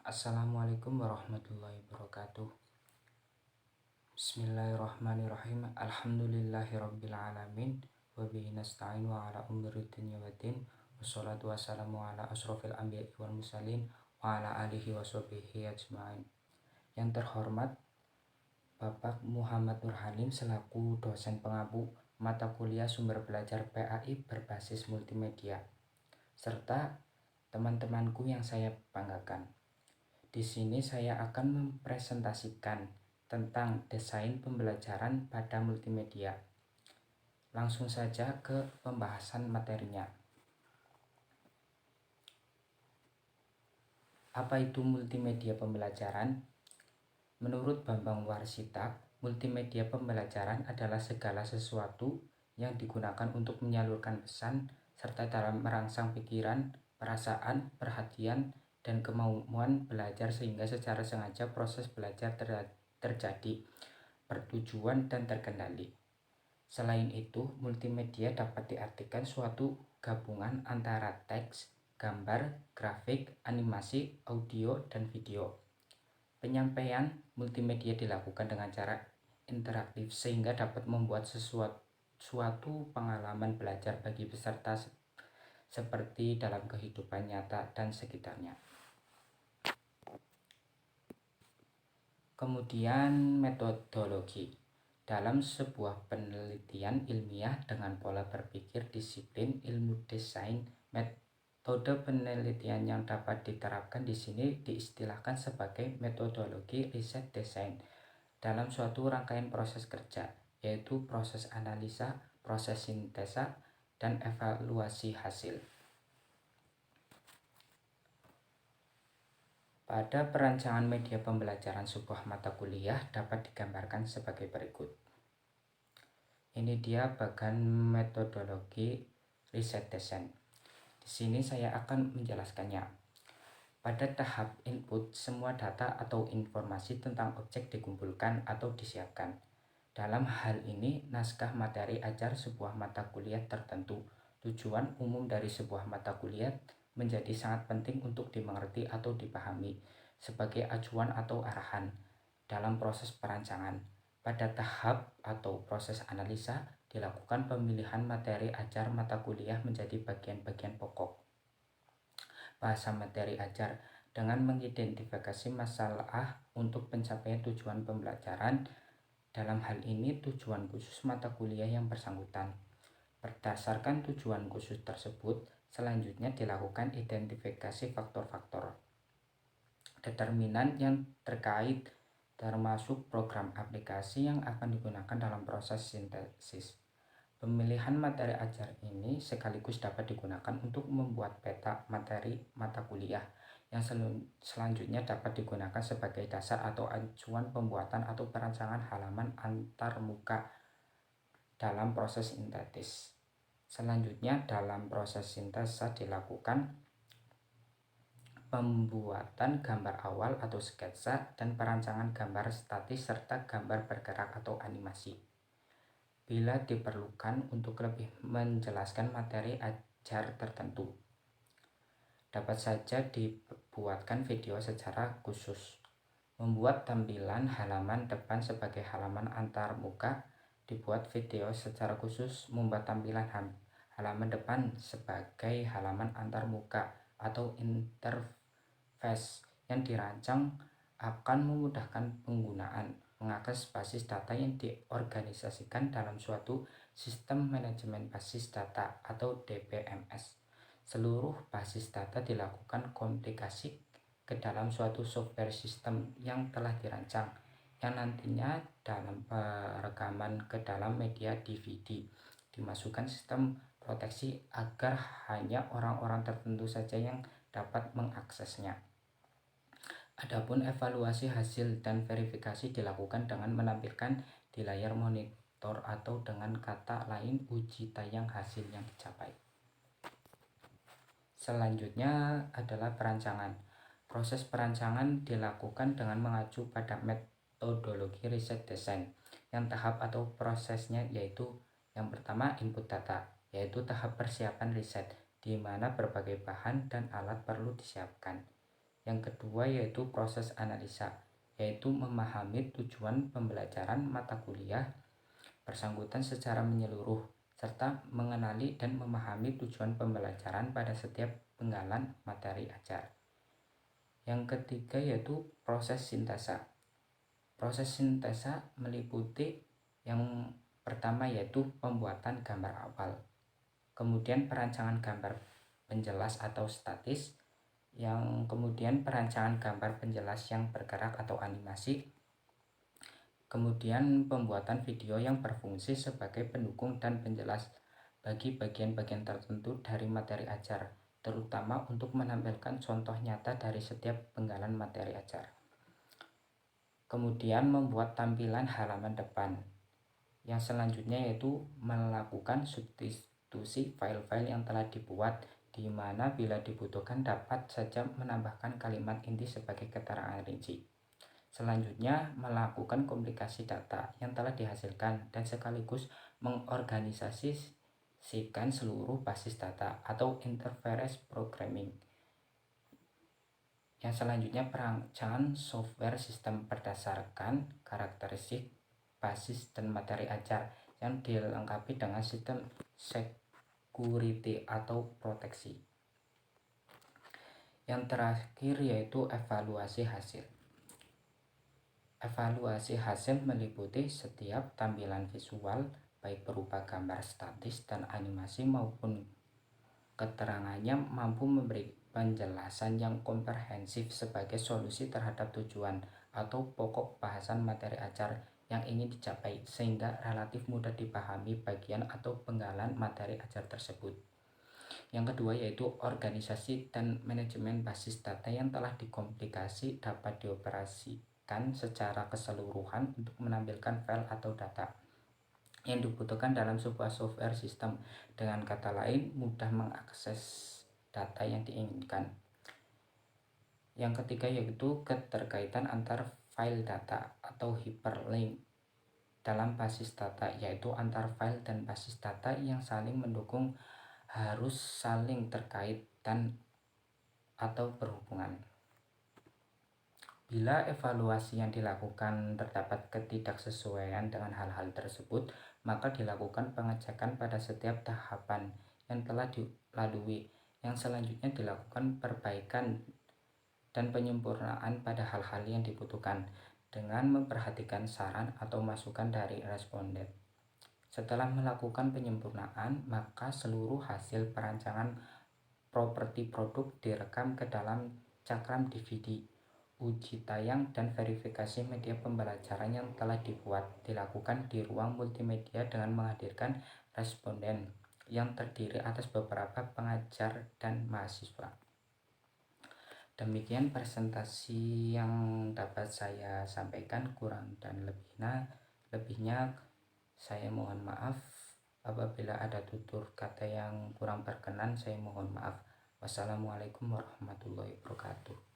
Assalamualaikum warahmatullahi wabarakatuh. Bismillahirrahmanirrahim. Alhamdulillahirrabbilalamin. Wabihi nasta'in wa ala umuri dunya waddin. Wassalatu wassalamu ala asrofil anbiya'i wal mursalin wa ala alihi wa sahbihi ajma'in. Yang terhormat Bapak Muhammad Nur Halim selaku dosen pengampu mata kuliah sumber belajar PAI berbasis multimedia, serta teman-temanku yang saya banggakan. Di sini saya akan mempresentasikan tentang desain pembelajaran pada multimedia. Langsung saja ke pembahasan materinya. Apa itu multimedia pembelajaran? Menurut Bambang Warsita, multimedia pembelajaran adalah segala sesuatu yang digunakan untuk menyalurkan pesan serta dalam merangsang pikiran, perasaan, perhatian, dan kemauan belajar sehingga secara sengaja proses belajar terjadi, bertujuan, dan terkendali. Selain itu, multimedia dapat diartikan suatu gabungan antara teks, gambar, grafik, animasi, audio, dan video. Penyampaian multimedia dilakukan dengan cara interaktif sehingga dapat membuat suatu pengalaman belajar bagi peserta seperti dalam kehidupan nyata dan sekitarnya. Kemudian metodologi. Dalam sebuah penelitian ilmiah dengan pola berpikir disiplin ilmu desain, metode penelitian yang dapat diterapkan di sini diistilahkan sebagai metodologi riset desain dalam suatu rangkaian proses kerja, yaitu proses analisa, proses sintesa, dan evaluasi hasil. Pada perancangan media pembelajaran sebuah mata kuliah dapat digambarkan sebagai berikut. Ini dia bagian metodologi riset desain. Di sini saya akan menjelaskannya. Pada tahap input, semua data atau informasi tentang objek dikumpulkan atau disiapkan. Dalam hal ini, naskah materi ajar sebuah mata kuliah tertentu. Tujuan umum dari sebuah mata kuliah menjadi sangat penting untuk dimengerti atau dipahami sebagai acuan atau arahan dalam proses perancangan. Pada tahap atau proses analisa, dilakukan pemilihan materi ajar mata kuliah menjadi bagian-bagian pokok. Bahasa materi ajar dengan mengidentifikasi masalah untuk pencapaian tujuan pembelajaran. Dalam hal ini tujuan khusus mata kuliah yang bersangkutan. Berdasarkan tujuan khusus tersebut, selanjutnya dilakukan identifikasi faktor-faktor determinan yang terkait termasuk program aplikasi yang akan digunakan dalam proses sintesis. Pemilihan materi ajar ini sekaligus dapat digunakan untuk membuat peta materi mata kuliah yang selanjutnya dapat digunakan sebagai dasar atau acuan pembuatan atau perancangan halaman antarmuka dalam proses sintetis. Selanjutnya dalam proses sintesa dilakukan pembuatan gambar awal atau sketsa dan perancangan gambar statis serta gambar bergerak atau animasi. Bila diperlukan untuk lebih menjelaskan materi ajar tertentu, dapat saja dibuatkan video secara khusus. Membuat tampilan halaman depan sebagai halaman antarmuka, dibuat video secara khusus. Membuat tampilan halaman depan sebagai halaman antarmuka atau interface yang dirancang akan memudahkan penggunaan mengakses basis data yang diorganisasikan dalam suatu sistem manajemen basis data atau DBMS. Seluruh basis data dilakukan komplikasi ke dalam suatu software sistem yang telah dirancang, yang nantinya dalam perekaman ke dalam media DVD dimasukkan sistem proteksi agar hanya orang-orang tertentu saja yang dapat mengaksesnya. Adapun evaluasi hasil dan verifikasi dilakukan dengan menampilkan di layar monitor atau dengan kata lain uji tayang hasil yang dicapai. Selanjutnya adalah perancangan. Proses perancangan dilakukan dengan mengacu pada metodologi riset desain. Yang tahap atau prosesnya yaitu yang pertama input data, yaitu tahap persiapan riset di mana berbagai bahan dan alat perlu disiapkan. Yang kedua yaitu proses analisa, yaitu memahami tujuan pembelajaran mata kuliah bersangkutan secara menyeluruh, serta mengenali dan memahami tujuan pembelajaran pada setiap penggalan materi ajar. Yang ketiga yaitu proses sintesa. Proses sintesa meliputi yang pertama yaitu pembuatan gambar awal, kemudian perancangan gambar penjelas atau statis, yang kemudian perancangan gambar penjelas yang bergerak atau animasi, kemudian pembuatan video yang berfungsi sebagai pendukung dan penjelas bagi bagian-bagian tertentu dari materi ajar, terutama untuk menampilkan contoh nyata dari setiap penggalan materi ajar. Kemudian membuat tampilan halaman depan. Yang selanjutnya yaitu melakukan substitusi file-file yang telah dibuat, di mana bila dibutuhkan dapat saja menambahkan kalimat inti sebagai keterangan rinci. Selanjutnya melakukan komunikasi data yang telah dihasilkan dan sekaligus mengorganisasikan seluruh basis data atau interface programming. Yang selanjutnya perancangan software sistem berdasarkan karakteristik basis dan materi ajar yang dilengkapi dengan sistem security atau proteksi. Yang terakhir yaitu evaluasi hasil. Evaluasi hasil meliputi setiap tampilan visual, baik berupa gambar statis dan animasi maupun keterangannya mampu memberi penjelasan yang komprehensif sebagai solusi terhadap tujuan atau pokok bahasan materi ajar yang ingin dicapai, sehingga relatif mudah dipahami bagian atau penggalan materi ajar tersebut. Yang kedua yaitu organisasi dan manajemen basis data yang telah dikomplikasi dapat dioperasikan secara keseluruhan untuk menampilkan file atau data yang dibutuhkan dalam sebuah software sistem. Dengan kata lain, mudah mengakses data yang diinginkan. Yang ketiga yaitu keterkaitan antar file data atau hyperlink dalam basis data, yaitu antar file dan basis data yang saling mendukung harus saling terkait dan atau berhubungan. Bila evaluasi yang dilakukan terdapat ketidaksesuaian dengan hal-hal tersebut, maka dilakukan pengecekan pada setiap tahapan yang telah dilalui. Yang selanjutnya dilakukan perbaikan dan penyempurnaan pada hal-hal yang dibutuhkan dengan memperhatikan saran atau masukan dari responden. Setelah melakukan penyempurnaan, maka seluruh hasil perancangan properti produk direkam ke dalam cakram DVD. Uji tayang dan verifikasi media pembelajaran yang telah dibuat dilakukan di ruang multimedia dengan menghadirkan responden yang terdiri atas beberapa pengajar dan mahasiswa. Demikian presentasi yang dapat saya sampaikan, kurang dan lebihnya saya mohon maaf. Apabila ada tutur kata yang kurang berkenan, saya mohon maaf. Wassalamualaikum warahmatullahi wabarakatuh.